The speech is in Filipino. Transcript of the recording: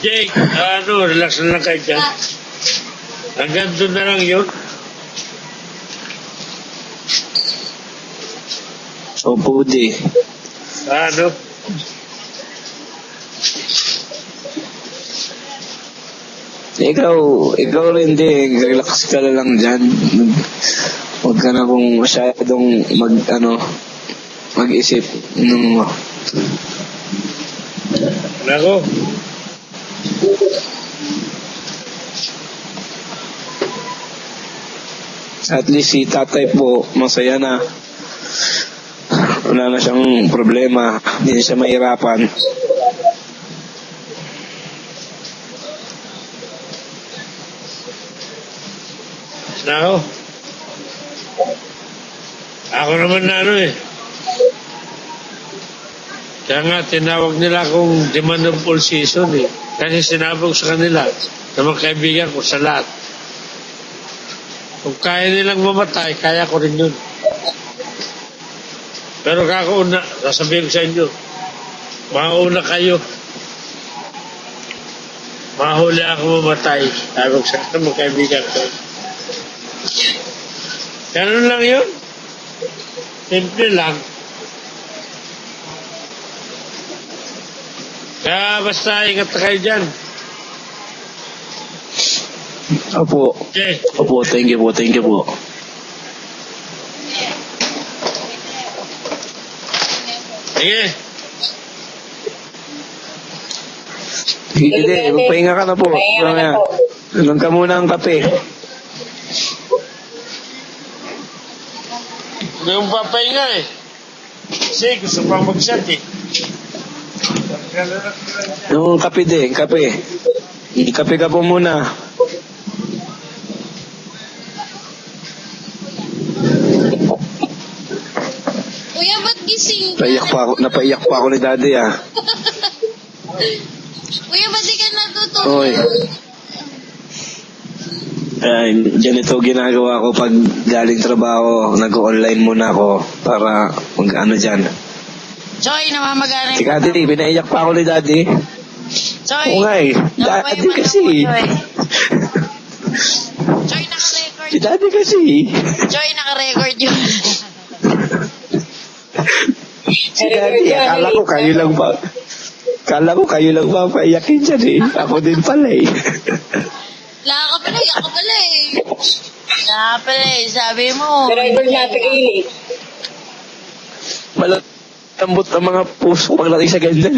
Jake, relax na lang kayo dyan. Hanggang doon na lang yun. Opo, di. Ikaw rin di, relax ka na lang dyan. Huwag ka na kung masyadong mag-isip nung Nako. at least si tatay po masaya na. Wala na siyang problema, hindi na siya mahirapan. Nako. Ako naman na Kaya nga, tinawag nila akong demand of all season Kasi sinabog sa kanila na mga kaibigan ko sa lahat. Kung kaya nilang mamatay, kaya ko rin yun. Pero kakauna, sasabihin ko sa inyo, mauna kayo. Mahuli ako mamatay. Sabi ko sa mga kaibigan ko. Ganun lang yun. Simple lang. Kaya basta ingat na kayo dyan. Opo. Okay. Opo, thank you po. Sige. Hindi, magpahinga ka na po. Inom ka muna ang kape. Hindi yung papahinga Kasi gusto pang mag-shot Yung kape din, kape. Kape ka po muna. Kuya, ba't gising ka? Napaiyak pa ako ni daddy Kuya, ba't di ka natutulog? Oy. Ganito ginagawa ko pag galing trabaho, nag-online muna ako para mag-ano dyan. Joy, namamagana Si daddy, pinaiyak pa ako ni daddy. Joy, Oo nga daddy kasi. Joy, naka-record. Si daddy kasi. Joy, naka-record yun. Si daddy, akala ko kayo lang ba paiyakin dyan Ako din pala Ako pala sabi mo. Driver natin Malambot ang mga puso pagdating sa gandal